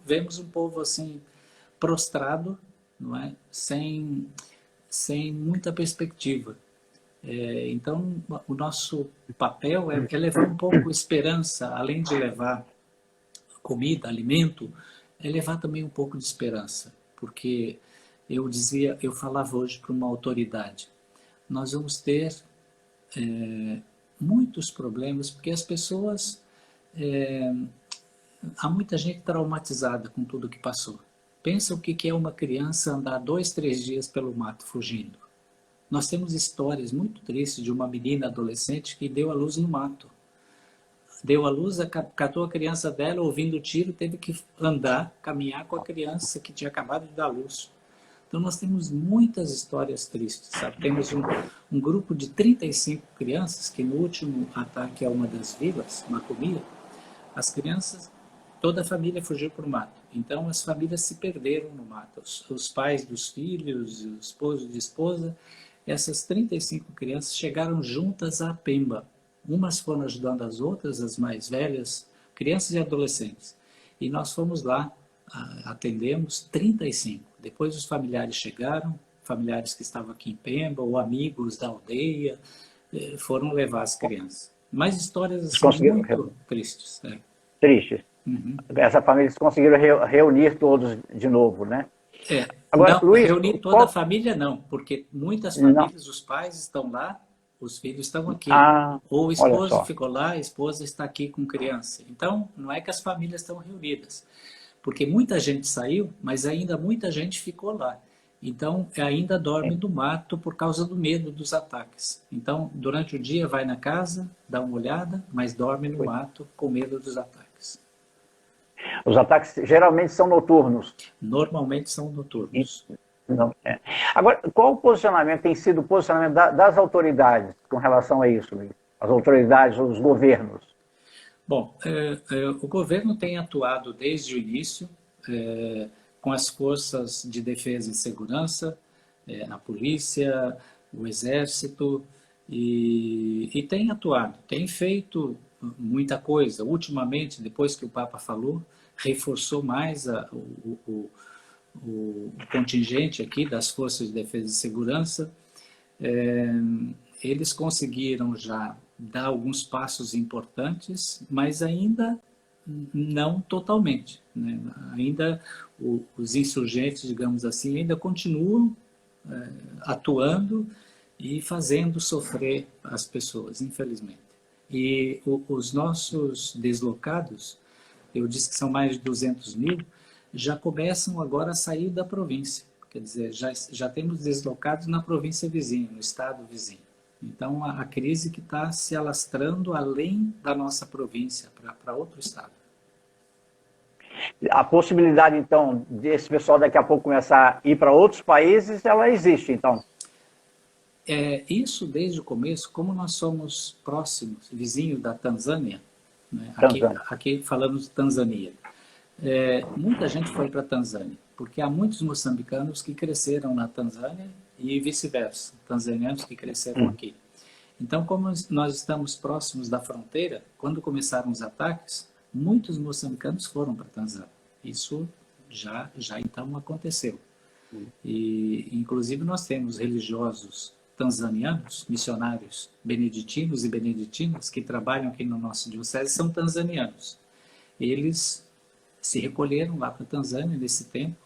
vemos um povo assim, prostrado, não é? Sem muita perspectiva. Então, o nosso papel é levar um pouco esperança, além de levar comida, alimento, é levar também um pouco de esperança, porque eu falava hoje para uma autoridade, nós vamos ter muitos problemas, porque as pessoas, há muita gente traumatizada com tudo que passou. Pensa o que é uma criança andar 2, 3 dias pelo mato fugindo. Nós temos histórias muito tristes de uma menina adolescente que deu à luz no mato. Deu à luz, catou a criança dela, ouvindo tiro, teve que andar, caminhar com a criança que tinha acabado de dar à luz. Então nós temos muitas histórias tristes, sabe? Temos um grupo de 35 crianças que no último ataque a uma das vilas, Macomia, as crianças, toda a família fugiu para o mato. Então as famílias se perderam no mato. Os pais dos filhos, o esposo de esposa, essas 35 crianças chegaram juntas à Pemba. Umas foram ajudando as outras, as mais velhas, crianças e adolescentes. E nós fomos lá, atendemos 35. Depois os familiares chegaram, familiares que estavam aqui em Pemba, ou amigos da aldeia, foram levar as crianças. Mais histórias assim, muito tristes. Né? Tristes. Uhum. Essa família, eles conseguiram reunir todos de novo, né? Agora, não, Luiz, reunir toda a família não, porque muitas famílias, os pais estão lá, os filhos estão aqui. Ou o esposo ficou lá, a esposa está aqui com criança. Então, não é que as famílias estão reunidas, porque muita gente saiu, mas ainda muita gente ficou lá. Então, ainda dorme no mato por causa do medo dos ataques. Então, durante o dia vai na casa, dá uma olhada, mas dorme no mato com medo dos ataques. Os ataques geralmente são noturnos? Normalmente são noturnos. Não, Agora, qual o posicionamento, tem sido o posicionamento das autoridades com relação a isso, Luiz? As autoridades, os governos? Bom, o governo tem atuado desde o início com as forças de defesa e segurança, a polícia, o exército, e tem atuado, tem feito muita coisa. Ultimamente, depois que o Papa falou, reforçou mais o contingente aqui das forças de defesa e segurança. Eles conseguiram já dar alguns passos importantes, mas ainda não totalmente, né? Ainda os insurgentes, digamos assim, ainda continuam atuando e fazendo sofrer as pessoas, infelizmente. E os nossos deslocados, eu disse que são mais de 200 mil, já começam agora a sair da província. Quer dizer, já temos deslocados na província vizinha, no estado vizinho. Então, a crise que está se alastrando além da nossa província, para outro estado. A possibilidade, então, desse pessoal daqui a pouco começar a ir para outros países, ela existe, então? Isso, desde o começo, como nós somos próximos, vizinhos da Tanzânia, né? Aqui falamos de Tanzânia. Muita gente foi para a Tanzânia, porque há muitos moçambicanos que cresceram na Tanzânia e vice-versa, tanzanianos que cresceram aqui. Então, como nós estamos próximos da fronteira, quando começaram os ataques, muitos moçambicanos foram para a Tanzânia. Isso já então aconteceu. E, inclusive, nós temos religiosos tanzanianos, missionários beneditinos e beneditinas, que trabalham aqui no nosso diocese, são tanzanianos. Eles se recolheram lá para a Tanzânia nesse tempo,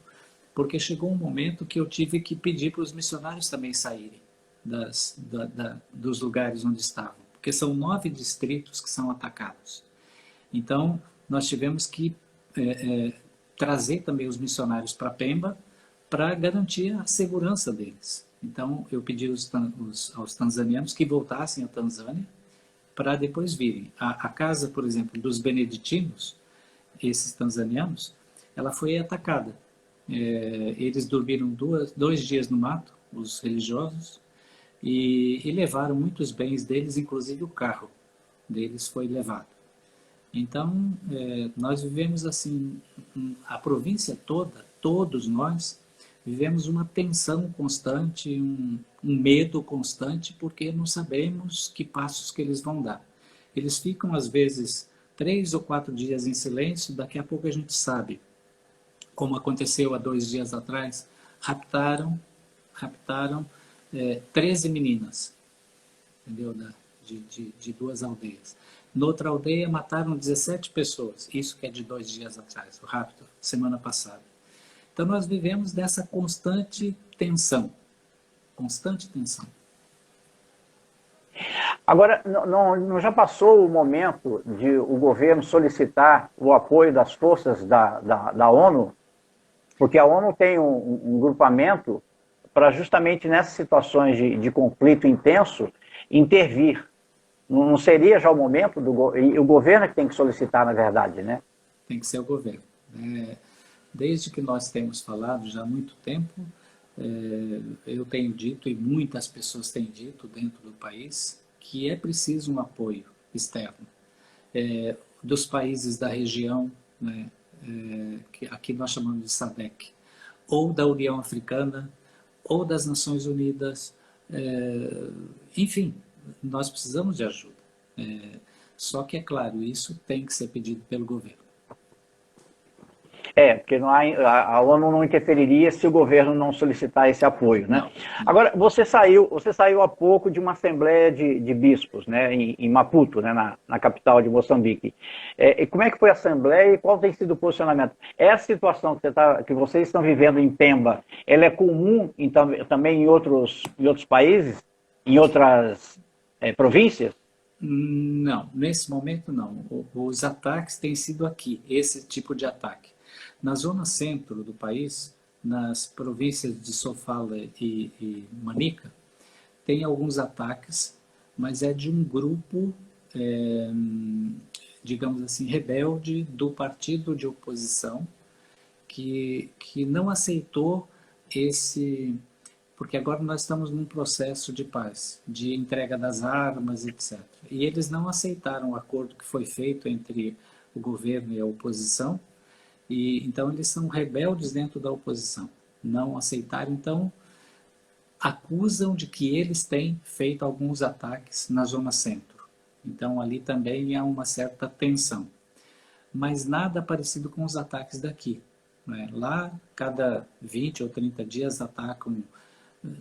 porque chegou um momento que eu tive que pedir para os missionários também saírem dos lugares onde estavam, porque são 9 distritos que são atacados. Então, nós tivemos que trazer também os missionários para Pemba para garantir a segurança deles. Então, eu pedi aos tanzanianos que voltassem à Tanzânia para depois virem. A casa, por exemplo, dos beneditinos, esses tanzanianos, ela foi atacada. Eles dormiram 2 dias no mato, os religiosos, e levaram muitos bens deles, inclusive o carro deles foi levado. Então, nós vivemos assim, a província toda, todos nós, vivemos uma tensão constante, um medo constante, porque não sabemos que passos que eles vão dar. Eles ficam, às vezes, 3 ou 4 dias em silêncio, daqui a pouco a gente sabe, como aconteceu há 2 dias atrás, raptaram 13 meninas, entendeu? De 2 aldeias. Noutra aldeia mataram 17 pessoas, isso que é de 2 dias atrás, o rapto, semana passada. Então nós vivemos nessa constante tensão. Constante tensão. Agora, não já passou o momento de o governo solicitar o apoio das forças da ONU? Porque a ONU tem um grupamento para justamente nessas situações de conflito intenso intervir. Não seria já o momento e o governo é que tem que solicitar, na verdade, né? Tem que ser o governo. Desde que nós temos falado já há muito tempo, eu tenho dito e muitas pessoas têm dito dentro do país que é preciso um apoio externo dos países da região, né, que aqui nós chamamos de SADC, ou da União Africana, ou das Nações Unidas, enfim, nós precisamos de ajuda. Só que, é claro, isso tem que ser pedido pelo governo. Porque a ONU não interferiria se o governo não solicitar esse apoio, né? Não. Agora, você saiu há pouco de uma assembleia de bispos, né, em Maputo, né, na capital de Moçambique. E como é que foi a assembleia e qual tem sido o posicionamento? Essa situação que vocês estão vivendo em Pemba, ela é comum também em outros países, em outras províncias? Não, nesse momento não. Os ataques têm sido aqui, esse tipo de ataque. Na zona centro do país, nas províncias de Sofala e Manica, tem alguns ataques, mas é de um grupo, digamos assim, rebelde do partido de oposição que não aceitou esse... Porque agora nós estamos num processo de paz, de entrega das armas, etc. E eles não aceitaram o acordo que foi feito entre o governo e a oposição, e então eles são rebeldes dentro da oposição. Não aceitaram, então acusam de que eles têm feito alguns ataques na zona centro. Então ali também há uma certa tensão. Mas nada parecido com os ataques daqui, né? Lá, cada 20 ou 30 dias atacam,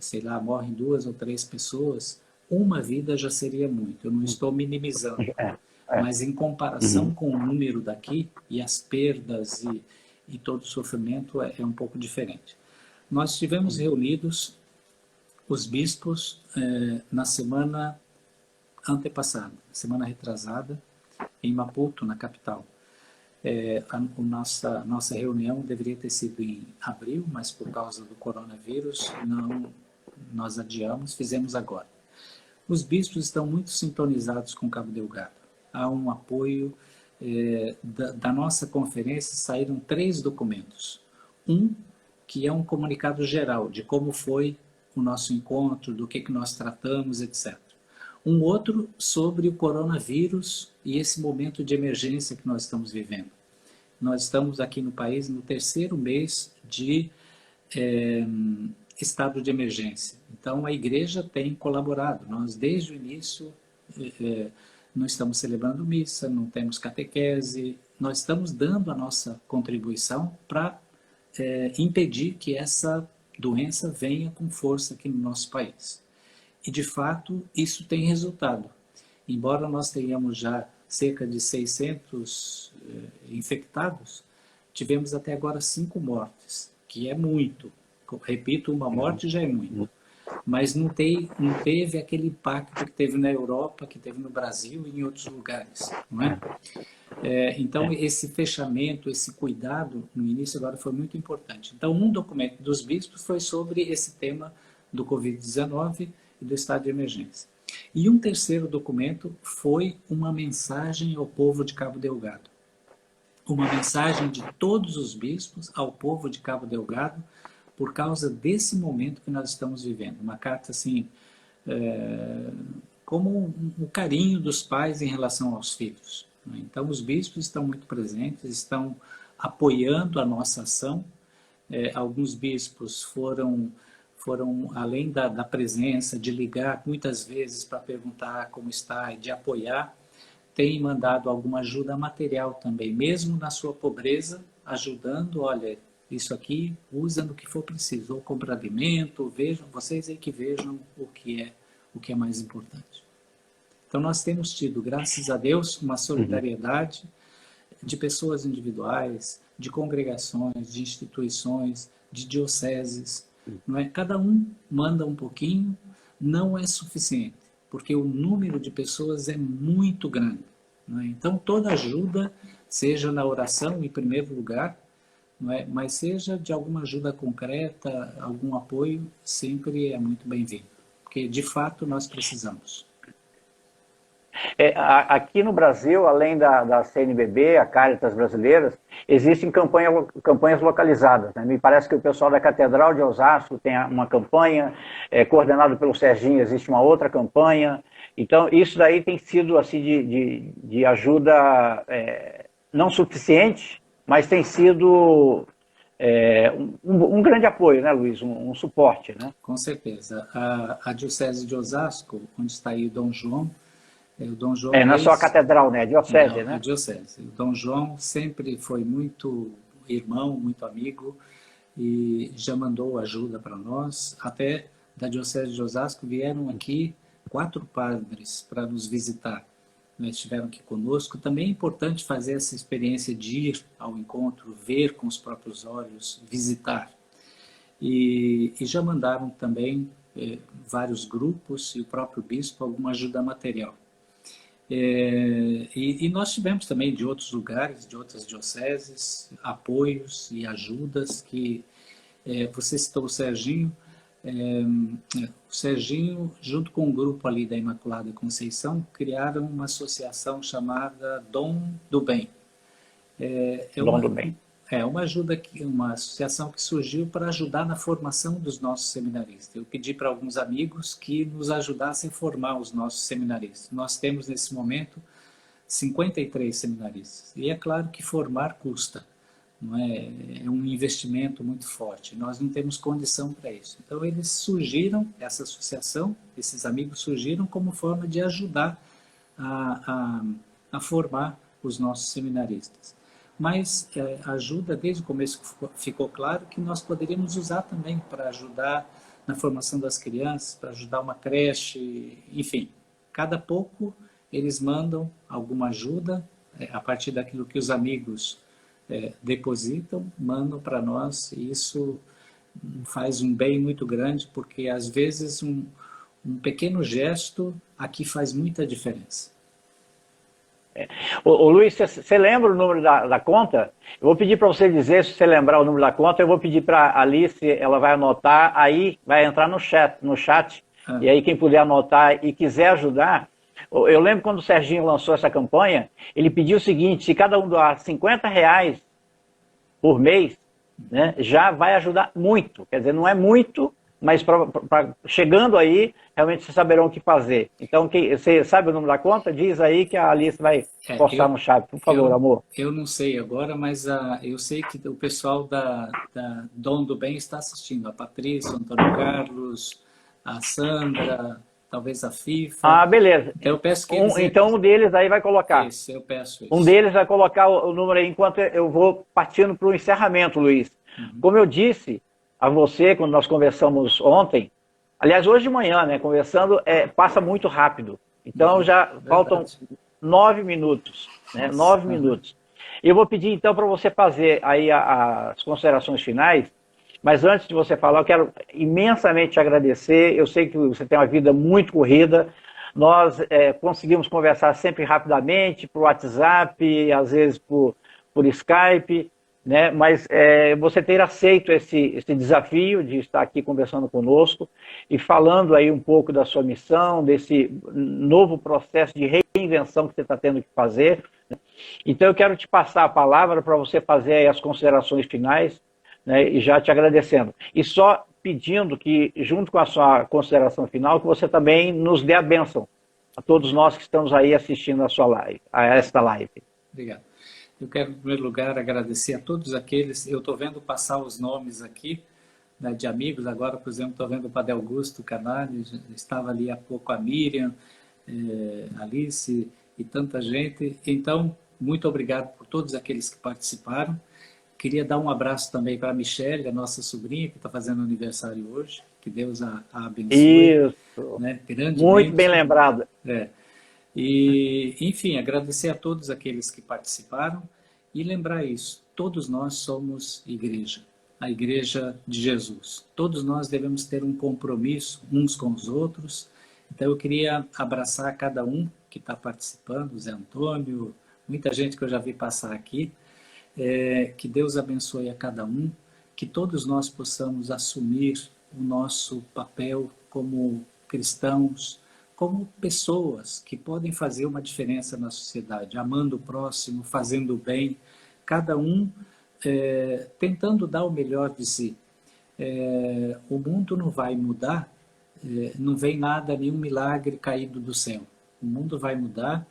sei lá, morrem 2 ou 3 pessoas, uma vida já seria muito. Eu não estou minimizando. Mas em comparação com o número daqui, e as perdas e todo o sofrimento é um pouco diferente. Nós estivemos reunidos, os bispos, na semana antepassada, semana retrasada, em Maputo, na capital. Nossa reunião deveria ter sido em abril, mas por causa do coronavírus, nós adiamos, fizemos agora. Os bispos estão muito sintonizados com Cabo Delgado. Há um apoio. Da nossa conferência saíram 3 documentos. Um, que é um comunicado geral de como foi o nosso encontro, do que nós tratamos, etc. Um outro sobre o coronavírus e esse momento de emergência que nós estamos vivendo. Nós estamos aqui no país no 3º mês de estado de emergência. Então, a igreja tem colaborado. Nós, desde o início, não estamos celebrando missa, não temos catequese. Nós estamos dando a nossa contribuição para impedir que essa doença venha com força aqui no nosso país. E, de fato, isso tem resultado. Embora nós tenhamos já cerca de 600 infectados, tivemos até agora 5 mortes, que é muito. Repito, uma morte já é muito. Mas não teve aquele impacto que teve na Europa, que teve no Brasil e em outros lugares, não é? Então, esse fechamento, esse cuidado no início agora foi muito importante. Então, um documento dos bispos foi sobre esse tema do Covid-19 e do estado de emergência. E um terceiro documento foi uma mensagem ao povo de Cabo Delgado. Uma mensagem de todos os bispos ao povo de Cabo Delgado por causa desse momento que nós estamos vivendo. Uma carta assim, como um carinho dos pais em relação aos filhos. Então, os bispos estão muito presentes, estão apoiando a nossa ação. Alguns bispos foram além da presença, de ligar muitas vezes para perguntar como está e de apoiar, têm mandado alguma ajuda material também, mesmo na sua pobreza, ajudando, olha, isso aqui usa no que for preciso, ou compra alimento, vejam, vocês aí que vejam o que é mais importante. Então nós temos tido, graças a Deus, uma solidariedade de pessoas individuais, de congregações, de instituições, de dioceses. Não é? Cada um manda um pouquinho, não é suficiente, porque o número de pessoas é muito grande. Não é? Então, toda ajuda, seja na oração em primeiro lugar, não é? Mas seja de alguma ajuda concreta, algum apoio, sempre é muito bem-vindo, porque de fato nós precisamos. Aqui no Brasil, além da CNBB, a Caritas Brasileiras, existem campanhas localizadas. Né? Me parece que o pessoal da Catedral de Osasco tem uma campanha, coordenado pelo Serginho, existe uma outra campanha. Então, isso daí tem sido assim, de ajuda não suficiente, mas tem sido um grande apoio, né, Luiz? Um suporte, né? Com certeza. A Diocese de Osasco, onde está aí o Dom João, o Dom João não é só a catedral, né? A diocese, né? A diocese. O Dom João sempre foi muito irmão, muito amigo, e já mandou ajuda para nós. Até da Diocese de Osasco vieram aqui 4 padres para nos visitar. Estiveram aqui conosco. Também é importante fazer essa experiência de ir ao encontro, ver com os próprios olhos, visitar. E já mandaram também vários grupos e o próprio bispo alguma ajuda material. E nós tivemos também de outros lugares, de outras dioceses, apoios e ajudas que você citou o Serginho. O Serginho, junto com um grupo ali da Imaculada Conceição, criaram uma associação chamada Dom do Bem. Dom do Bem. É uma associação que surgiu para ajudar na formação dos nossos seminaristas. Eu pedi para alguns amigos que nos ajudassem a formar os nossos seminaristas. Nós temos, nesse momento, 53 seminaristas. E é claro que formar custa, não é? É um investimento muito forte. Nós não temos condição para isso. Então, eles surgiram, essa associação, esses amigos surgiram como forma de ajudar a formar os nossos seminaristas. Mas ajuda, desde o começo ficou claro que nós poderíamos usar também para ajudar na formação das crianças, para ajudar uma creche, enfim. Cada pouco eles mandam alguma ajuda, a partir daquilo que os amigos depositam, mandam para nós, e isso faz um bem muito grande, porque às vezes um pequeno gesto aqui faz muita diferença. Ô Luiz, você lembra o número da conta? Eu vou pedir para você dizer, se você lembrar o número da conta, eu vou pedir para a Alice, ela vai anotar, aí vai entrar no chat, e aí quem puder anotar e quiser ajudar. Eu lembro quando o Serginho lançou essa campanha, ele pediu o seguinte: se cada um doar R$50 por mês, né, já vai ajudar muito. Quer dizer, não é muito, mas chegando aí, realmente vocês saberão o que fazer. Então, você sabe o número da conta? Diz aí que a Alice vai postar no chat. Por favor, amor. Eu não sei agora, mas eu sei que o pessoal da Dom do Bem está assistindo. A Patrícia, o Antônio Carlos, a Sandra, talvez a FIFA. Ah, beleza. Então, eu peço que eles... Então, um deles aí vai colocar. Isso, eu peço isso. Um deles vai colocar o número aí, enquanto eu vou partindo para o encerramento, Luiz. Como eu disse a você, quando nós conversamos ontem, aliás, hoje de manhã, né, conversando, passa muito rápido. Então, já faltam 9 minutos, né, 9 minutos. Eu vou pedir, então, para você fazer aí as considerações finais, mas antes de você falar, eu quero imensamente te agradecer. Eu sei que você tem uma vida muito corrida. Nós conseguimos conversar sempre rapidamente, por WhatsApp, às vezes por Skype, né? Mas você ter aceito esse desafio de estar aqui conversando conosco e falando aí um pouco da sua missão, desse novo processo de reinvenção que você está tendo que fazer. Então eu quero te passar a palavra para você fazer aí as considerações finais, né? E já te agradecendo. E só pedindo que, junto com a sua consideração final, que você também nos dê a bênção a todos nós que estamos aí assistindo a esta live. Obrigado. Eu quero, em primeiro lugar, agradecer a todos aqueles... Eu estou vendo passar os nomes aqui, né, de amigos. Agora, por exemplo, estou vendo o Padre Augusto Canali, estava ali há pouco a Miriam, Alice e tanta gente. Então, muito obrigado por todos aqueles que participaram. Queria dar um abraço também para a Michelle, a nossa sobrinha, que está fazendo aniversário hoje. Que Deus a abençoe. Isso. Né, grandemente. Muito bem lembrado. E, enfim, agradecer a todos aqueles que participaram e lembrar isso. todos nós somos igreja, a igreja de Jesus. Todos nós devemos ter um compromisso uns com os outros. Então eu queria abraçar cada um que está participando, o Zé Antônio, muita gente que eu já vi passar aqui. Que Deus abençoe a cada um, que todos nós possamos assumir o nosso papel como cristãos, como pessoas que podem fazer uma diferença na sociedade, amando o próximo, fazendo o bem, cada um tentando dar o melhor de si. O mundo não vai mudar, não vem nada, nenhum milagre caído do céu. O mundo vai mudar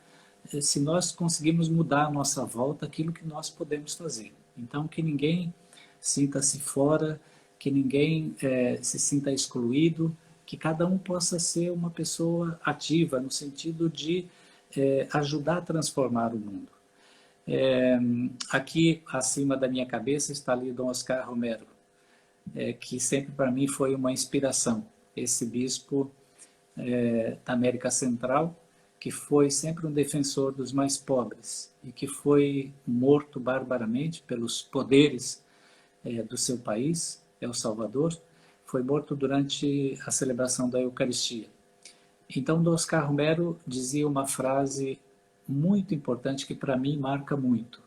se nós conseguimos mudar à nossa volta aquilo que nós podemos fazer. Então, que ninguém sinta-se fora, que ninguém se sinta excluído, que cada um possa ser uma pessoa ativa, no sentido de ajudar a transformar o mundo. Aqui, acima da minha cabeça, está ali Dom Oscar Romero, que sempre para mim foi uma inspiração. Esse bispo da América Central, que foi sempre um defensor dos mais pobres e que foi morto barbaramente pelos poderes do seu país, El Salvador, foi morto durante a celebração da Eucaristia. Então, Dom Oscar Romero dizia uma frase muito importante que para mim marca muito: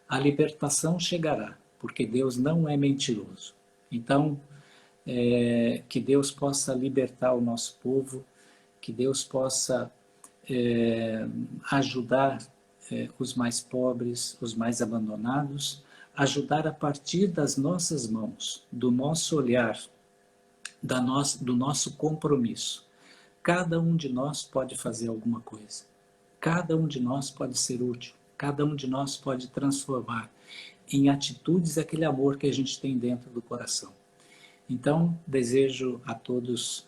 a libertação chegará, porque Deus não é mentiroso. Então, que Deus possa libertar o nosso povo, que Deus possa ajudar os mais pobres, os mais abandonados, ajudar a partir das nossas mãos, do nosso olhar, do nosso compromisso. Cada um de nós pode fazer alguma coisa. Cada um de nós pode ser útil. Cada um de nós pode transformar em atitudes aquele amor que a gente tem dentro do coração. Então, desejo a todos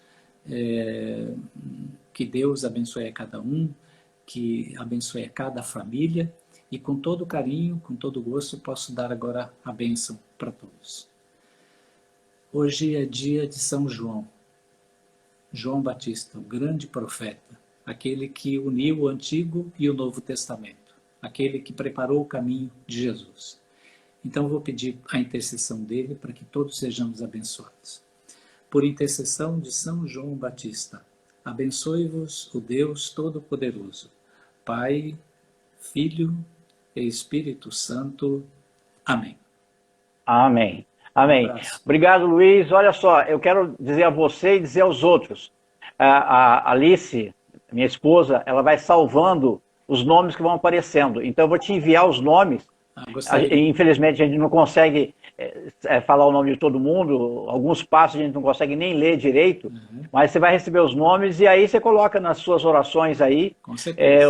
que Deus abençoe a cada um, que abençoe a cada família, e com todo carinho, com todo gosto, posso dar agora a bênção para todos. Hoje é dia de São João, João Batista, o grande profeta, aquele que uniu o Antigo e o Novo Testamento, aquele que preparou o caminho de Jesus. Então vou pedir a intercessão dele para que todos sejamos abençoados. Por intercessão de São João Batista, abençoe-vos o Deus Todo-Poderoso, Pai, Filho e Espírito Santo. Amém. Amém. Amém. Obrigado, Luiz. Olha só, eu quero dizer a você e dizer aos outros. A Alice, minha esposa, ela vai salvando os nomes que vão aparecendo. Então eu vou te enviar os nomes. Infelizmente a gente não consegue falar o nome de todo mundo, alguns passos a gente não consegue nem ler direito, mas você vai receber os nomes e aí você coloca nas suas orações aí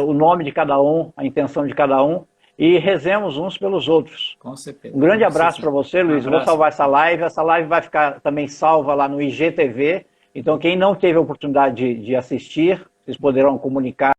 o nome de cada um, a intenção de cada um, e rezemos uns pelos outros. Com certeza. Um grande abraço para você, Luiz. Eu vou salvar essa live vai ficar também salva lá no IGTV, então quem não teve a oportunidade de assistir, vocês poderão comunicar